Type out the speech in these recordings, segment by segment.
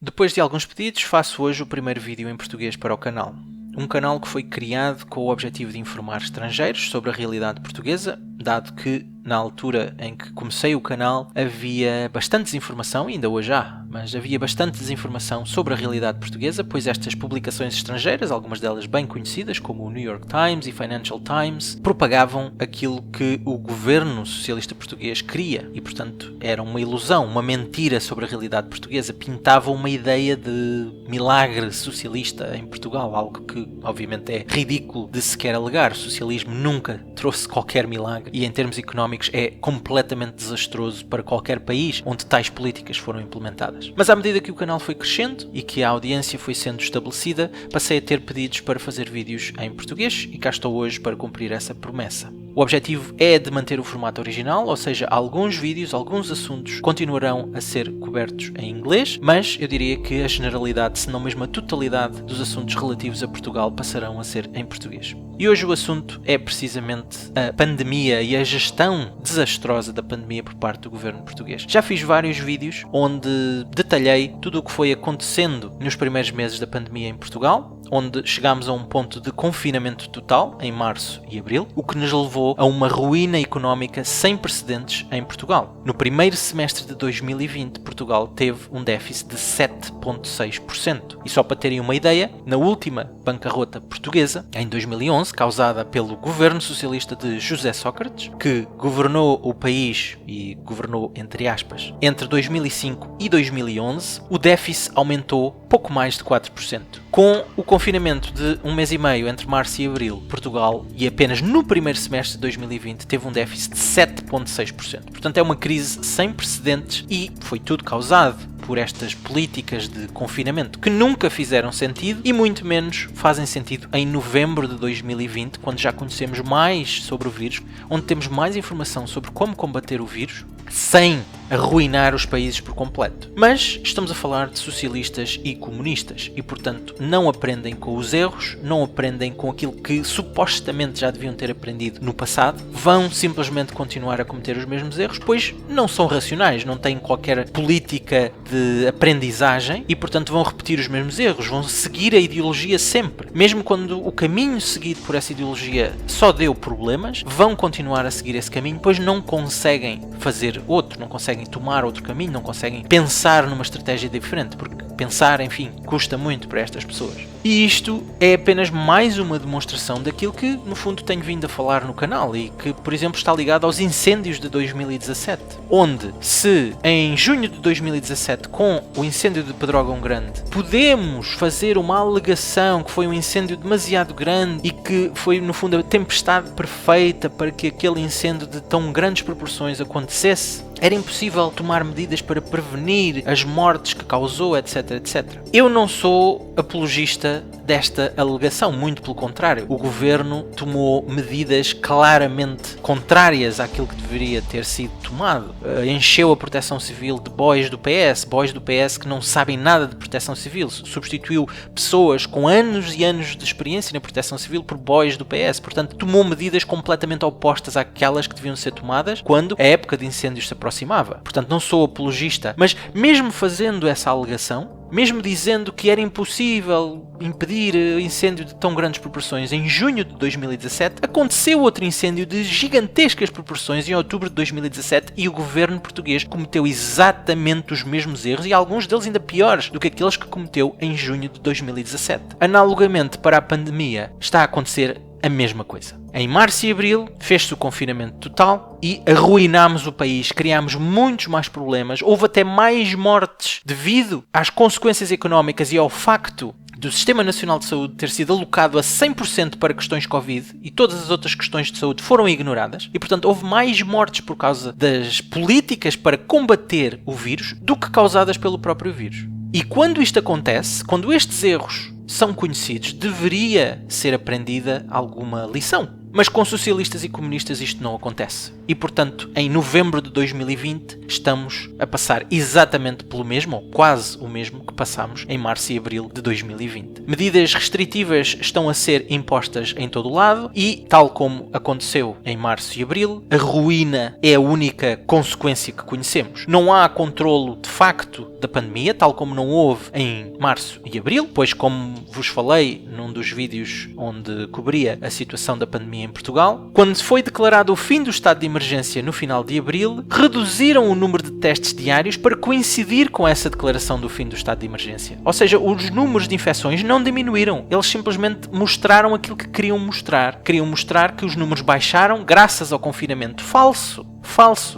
Depois de alguns pedidos, faço hoje o primeiro vídeo em português para o canal. Um canal que foi criado com o objetivo de informar estrangeiros sobre a realidade portuguesa, dado que, na altura em que comecei o canal, havia bastante desinformação, ainda hoje há, mas havia bastante desinformação sobre a realidade portuguesa, pois estas publicações estrangeiras, algumas delas bem conhecidas, como o New York Times e Financial Times, propagavam aquilo que o governo socialista português queria e, portanto, era uma ilusão, uma mentira sobre a realidade portuguesa, pintavam uma ideia de milagre socialista em Portugal, algo que, obviamente, é ridículo de sequer alegar. O socialismo nunca trouxe qualquer milagre e, em termos económicos, é completamente desastroso para qualquer país onde tais políticas foram implementadas. Mas à medida que o canal foi crescendo e que a audiência foi sendo estabelecida, passei a ter pedidos para fazer vídeos em português e cá estou hoje para cumprir essa promessa. O objetivo é de manter o formato original, ou seja, alguns vídeos, alguns assuntos continuarão a ser cobertos em inglês, mas eu diria que a generalidade, se não mesmo a totalidade dos assuntos relativos a Portugal passarão a ser em português. E hoje o assunto é precisamente a pandemia e a gestão desastrosa da pandemia por parte do governo português. Já fiz vários vídeos onde detalhei tudo o que foi acontecendo nos primeiros meses da pandemia em Portugal, onde chegámos a um ponto de confinamento total em março e abril, o que nos levou a uma ruína económica sem precedentes em Portugal. No primeiro semestre de 2020, Portugal teve um déficit de 7,6%. E só para terem uma ideia, na última bancarrota portuguesa, em 2011, causada pelo governo socialista de José Sócrates, que governou o país, e governou entre aspas, entre 2005 e 2011, o déficit aumentou pouco mais de 4%. Com o confinamento de um mês e meio entre março e abril, Portugal, e apenas no primeiro semestre de 2020, teve um déficit de 7,6%. Portanto, é uma crise sem precedentes e foi tudo causado por estas políticas de confinamento que nunca fizeram sentido e muito menos fazem sentido em novembro de 2020, quando já conhecemos mais sobre o vírus, onde temos mais informação sobre como combater o vírus, sem arruinar os países por completo. Mas estamos a falar de socialistas e comunistas e, portanto, não aprendem com os erros, não aprendem com aquilo que supostamente já deviam ter aprendido no passado, vão simplesmente continuar a cometer os mesmos erros, pois não são racionais, não têm qualquer política de aprendizagem e, portanto, vão repetir os mesmos erros, vão seguir a ideologia sempre. Mesmo quando o caminho seguido por essa ideologia só deu problemas, vão continuar a seguir esse caminho, pois não conseguem fazer outro, não conseguem tomar outro caminho, não conseguem pensar numa estratégia diferente, porque pensar, enfim, custa muito para estas pessoas. E isto é apenas mais uma demonstração daquilo que, no fundo, tenho vindo a falar no canal e que, por exemplo, está ligado aos incêndios de 2017, onde, se em junho de 2017, com o incêndio de Pedrógão Grande, podemos fazer uma alegação que foi um incêndio demasiado grande e que foi, no fundo, a tempestade perfeita para que aquele incêndio de tão grandes proporções acontecesse, era impossível tomar medidas para prevenir as mortes que causou, etc, etc. Eu não sou apologista desta alegação, muito pelo contrário. O governo tomou medidas claramente contrárias àquilo que deveria ter sido tomado. Encheu a proteção civil de boys do PS que não sabem nada de proteção civil. Substituiu pessoas com anos e anos de experiência na proteção civil por boys do PS. Portanto, tomou medidas completamente opostas àquelas que deviam ser tomadas quando a época de incêndios se aproximava. Portanto, não sou apologista, mas mesmo fazendo essa alegação, mesmo dizendo que era impossível impedir incêndio de tão grandes proporções em junho de 2017, aconteceu outro incêndio de gigantescas proporções em outubro de 2017 e o governo português cometeu exatamente os mesmos erros e alguns deles ainda piores do que aqueles que cometeu em junho de 2017. Analogamente para a pandemia, está a acontecer a mesma coisa. Em março e abril fez-se o confinamento total e arruinámos o país, criámos muitos mais problemas, houve até mais mortes devido às consequências económicas e ao facto do Sistema Nacional de Saúde ter sido alocado a 100% para questões Covid e todas as outras questões de saúde foram ignoradas e, portanto, houve mais mortes por causa das políticas para combater o vírus do que causadas pelo próprio vírus. E quando isto acontece, quando estes erros são conhecidos, deveria ser aprendida alguma lição. Mas com socialistas e comunistas isto não acontece. E, portanto, em novembro de 2020, estamos a passar exatamente pelo mesmo, ou quase o mesmo, que passámos em março e abril de 2020. Medidas restritivas estão a ser impostas em todo o lado e, tal como aconteceu em março e abril, a ruína é a única consequência que conhecemos. Não há controlo de facto da pandemia, tal como não houve em março e abril, pois, como vos falei num dos vídeos onde cobria a situação da pandemia em Portugal, quando foi declarado o fim do estado de emergência no final de abril, reduziram o número de testes diários para coincidir com essa declaração do fim do estado de emergência. Ou seja, os números de infecções não diminuíram, eles simplesmente mostraram aquilo que queriam mostrar. Queriam mostrar que os números baixaram graças ao confinamento. Falso.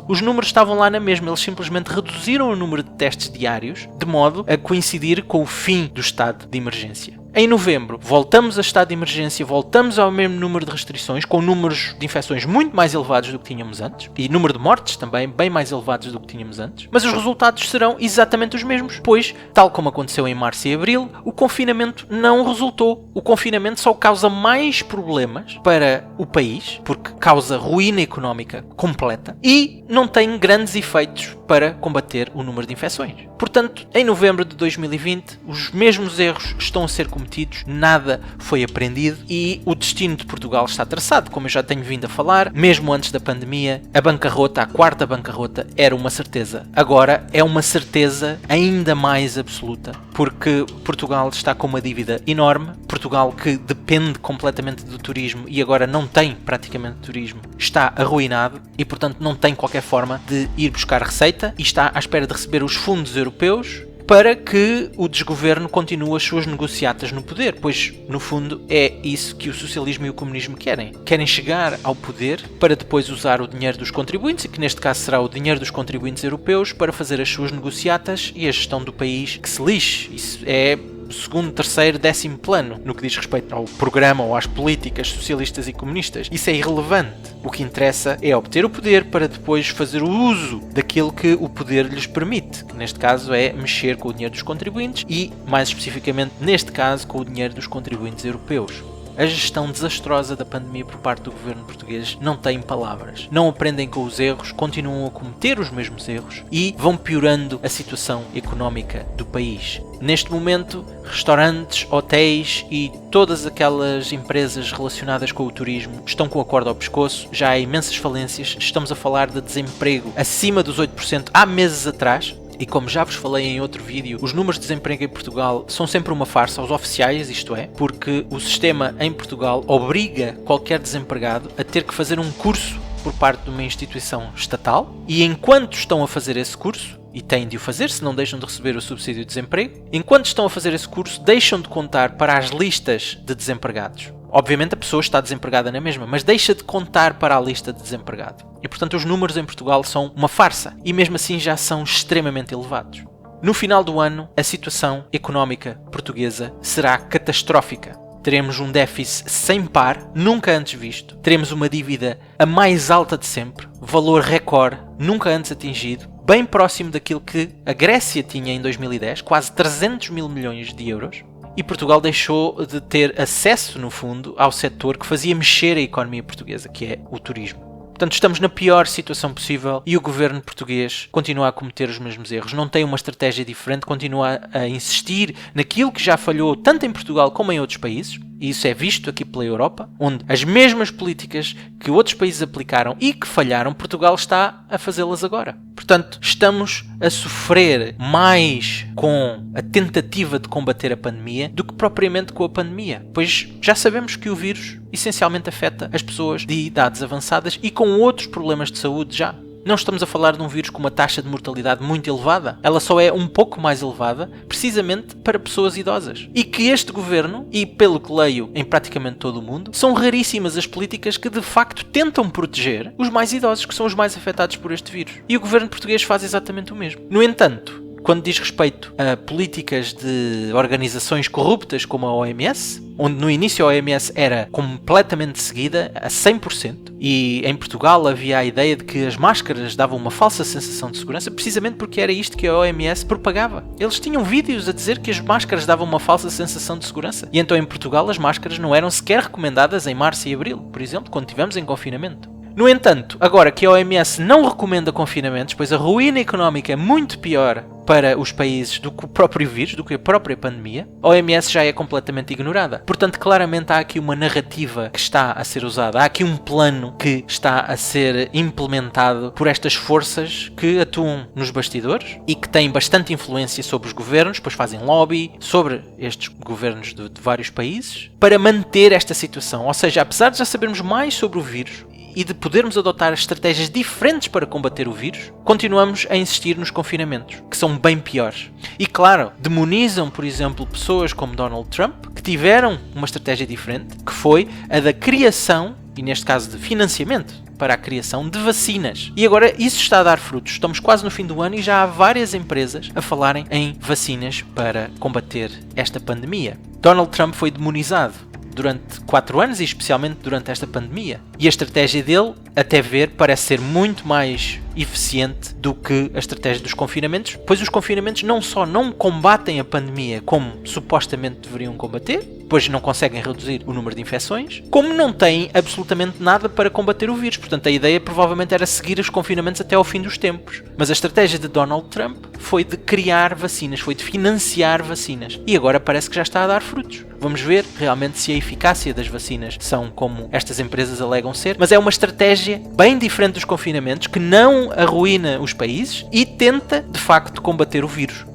Os números estavam lá na mesma, eles simplesmente reduziram o número de testes diários de modo a coincidir com o fim do estado de emergência. Em novembro, voltamos a estado de emergência, voltamos ao mesmo número de restrições, com números de infecções muito mais elevados do que tínhamos antes, e número de mortes também bem mais elevados do que tínhamos antes, mas os resultados serão exatamente os mesmos, pois, tal como aconteceu em março e abril, o confinamento não resultou. O confinamento só causa mais problemas para o país, porque causa ruína económica completa, e não tem grandes efeitos para combater o número de infecções. Portanto, em novembro de 2020, os mesmos erros estão a ser cometidos, nada foi aprendido e o destino de Portugal está traçado, como eu já tenho vindo a falar. Mesmo antes da pandemia, a bancarrota, a quarta bancarrota, era uma certeza. Agora é uma certeza ainda mais absoluta, porque Portugal está com uma dívida enorme. Portugal, que depende completamente do turismo e agora não tem praticamente turismo, está arruinado e, portanto, não tem qualquer forma de ir buscar receita e está à espera de receber os fundos europeus para que o desgoverno continue as suas negociatas no poder, pois, no fundo, é isso que o socialismo e o comunismo querem. Querem chegar ao poder para depois usar o dinheiro dos contribuintes, e que neste caso será o dinheiro dos contribuintes europeus, para fazer as suas negociatas e a gestão do país que se lixe. Isso é segundo, terceiro, 10º plano no que diz respeito ao programa ou às políticas socialistas e comunistas. Isso é irrelevante. O que interessa é obter o poder para depois fazer o uso daquilo que o poder lhes permite, que neste caso é mexer com o dinheiro dos contribuintes e, mais especificamente, neste caso, com o dinheiro dos contribuintes europeus. A gestão desastrosa da pandemia por parte do governo português não tem palavras. Não aprendem com os erros, continuam a cometer os mesmos erros e vão piorando a situação económica do país. Neste momento, restaurantes, hotéis e todas aquelas empresas relacionadas com o turismo estão com a corda ao pescoço, já há imensas falências, estamos a falar de desemprego acima dos 8% há meses atrás. E como já vos falei em outro vídeo, os números de desemprego em Portugal são sempre uma farsa aos oficiais, isto é, porque o sistema em Portugal obriga qualquer desempregado a ter que fazer um curso por parte de uma instituição estatal e enquanto estão a fazer esse curso, e têm de o fazer se não deixam de receber o subsídio de desemprego, enquanto estão a fazer esse curso deixam de contar para as listas de desempregados. Obviamente a pessoa está desempregada na mesma, mas deixa de contar para a lista de desempregado. E portanto os números em Portugal são uma farsa e mesmo assim já são extremamente elevados. No final do ano, a situação económica portuguesa será catastrófica. Teremos um déficit sem par, nunca antes visto. Teremos uma dívida a mais alta de sempre, valor recorde, nunca antes atingido, bem próximo daquilo que a Grécia tinha em 2010, quase 300 mil milhões de euros. E Portugal deixou de ter acesso, no fundo, ao setor que fazia mexer a economia portuguesa, que é o turismo. Portanto, estamos na pior situação possível e o governo português continua a cometer os mesmos erros. Não tem uma estratégia diferente, continua a insistir naquilo que já falhou tanto em Portugal como em outros países. E isso é visto aqui pela Europa, onde as mesmas políticas que outros países aplicaram e que falharam, Portugal está a fazê-las agora. Portanto, estamos a sofrer mais com a tentativa de combater a pandemia do que propriamente com a pandemia, pois já sabemos que o vírus essencialmente afeta as pessoas de idades avançadas e com outros problemas de saúde já. Não estamos a falar de um vírus com uma taxa de mortalidade muito elevada. Ela só é um pouco mais elevada, precisamente para pessoas idosas. E que este governo, e pelo que leio em praticamente todo o mundo, são raríssimas as políticas que de facto tentam proteger os mais idosos, que são os mais afetados por este vírus. E o governo português faz exatamente o mesmo. No entanto, quando diz respeito a políticas de organizações corruptas como a OMS, onde no início a OMS era completamente seguida a 100%, e em Portugal havia a ideia de que as máscaras davam uma falsa sensação de segurança, precisamente porque era isto que a OMS propagava. Eles tinham vídeos a dizer que as máscaras davam uma falsa sensação de segurança. E então em Portugal as máscaras não eram sequer recomendadas em março e abril, por exemplo, quando estivemos em confinamento. No entanto, agora que a OMS não recomenda confinamentos, pois a ruína económica é muito pior para os países do que o próprio vírus, do que a própria pandemia, a OMS já é completamente ignorada. Portanto, claramente há aqui uma narrativa que está a ser usada, há aqui um plano que está a ser implementado por estas forças que atuam nos bastidores e que têm bastante influência sobre os governos, pois fazem lobby sobre estes governos de vários países, para manter esta situação. Ou seja, apesar de já sabermos mais sobre o vírus e de podermos adotar estratégias diferentes para combater o vírus, continuamos a insistir nos confinamentos, que são bem piores. E claro, demonizam, por exemplo, pessoas como Donald Trump, que tiveram uma estratégia diferente, que foi a da criação, e neste caso de financiamento, para a criação de vacinas. E agora isso está a dar frutos. Estamos quase no fim do ano e já há várias empresas a falarem em vacinas para combater esta pandemia. Donald Trump foi demonizado durante 4 anos e especialmente durante esta pandemia. E a estratégia dele, até ver, parece ser muito mais eficiente do que a estratégia dos confinamentos, pois os confinamentos não só não combatem a pandemia como supostamente deveriam combater, pois não conseguem reduzir o número de infecções, como não têm absolutamente nada para combater o vírus. Portanto, a ideia provavelmente era seguir os confinamentos até ao fim dos tempos. Mas a estratégia de Donald Trump foi de criar vacinas, foi de financiar vacinas. E agora parece que já está a dar frutos. Vamos ver realmente se a eficácia das vacinas são como estas empresas alegam ser, mas é uma estratégia bem diferente dos confinamentos, que não arruína os países e tenta, de facto, combater o vírus.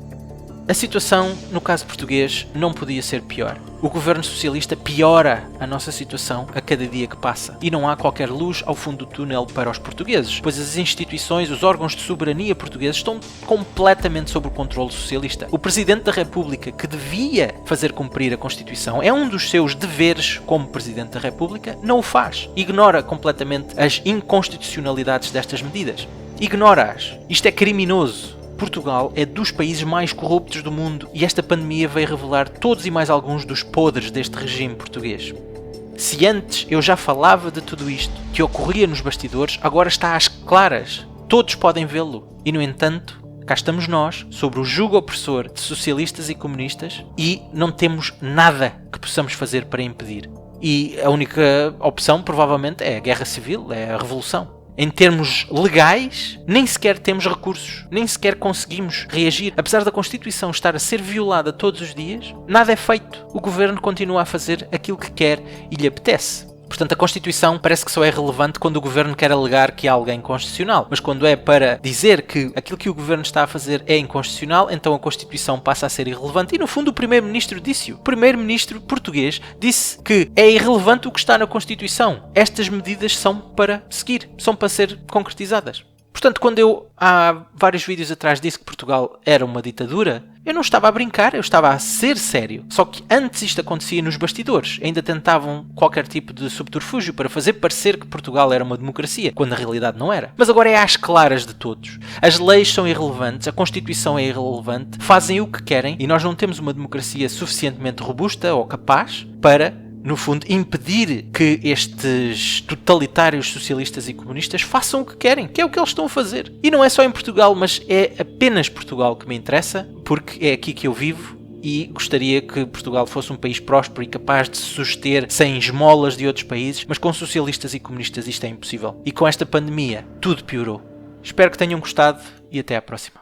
A situação, no caso português, não podia ser pior. O governo socialista piora a nossa situação a cada dia que passa. E não há qualquer luz ao fundo do túnel para os portugueses, pois as instituições, os órgãos de soberania portugueses estão completamente sob o controle socialista. O Presidente da República, que devia fazer cumprir a Constituição, é um dos seus deveres como Presidente da República, não o faz. Ignora completamente as inconstitucionalidades destas medidas. Ignora-as. Isto é criminoso. Portugal é dos países mais corruptos do mundo e esta pandemia veio revelar todos e mais alguns dos podres deste regime português. Se antes eu já falava de tudo isto que ocorria nos bastidores, agora está às claras. Todos podem vê-lo. E, no entanto, cá estamos nós, sobre o jugo opressor de socialistas e comunistas, e não temos nada que possamos fazer para impedir. E a única opção, provavelmente, é a guerra civil, é a revolução. Em termos legais, nem sequer temos recursos, nem sequer conseguimos reagir. Apesar da Constituição estar a ser violada todos os dias, nada é feito. O governo continua a fazer aquilo que quer e lhe apetece. Portanto, a Constituição parece que só é relevante quando o governo quer alegar que há algo inconstitucional. Mas quando é para dizer que aquilo que o governo está a fazer é inconstitucional, então a Constituição passa a ser irrelevante. E no fundo o Primeiro-Ministro disse-o. O Primeiro-Ministro português disse que é irrelevante o que está na Constituição. Estas medidas são para seguir, são para ser concretizadas. Portanto, quando eu há vários vídeos atrás disse que Portugal era uma ditadura, eu não estava a brincar, eu estava a ser sério. Só que antes isto acontecia nos bastidores. Ainda tentavam qualquer tipo de subterfúgio para fazer parecer que Portugal era uma democracia, quando na realidade não era. Mas agora é às claras de todos. As leis são irrelevantes, a Constituição é irrelevante, fazem o que querem e nós não temos uma democracia suficientemente robusta ou capaz para, no fundo, impedir que estes totalitários socialistas e comunistas façam o que querem, que é o que eles estão a fazer. E não é só em Portugal, mas é apenas Portugal que me interessa, porque é aqui que eu vivo e gostaria que Portugal fosse um país próspero e capaz de se suster sem esmolas de outros países, mas com socialistas e comunistas isto é impossível. E com esta pandemia, tudo piorou. Espero que tenham gostado e até à próxima.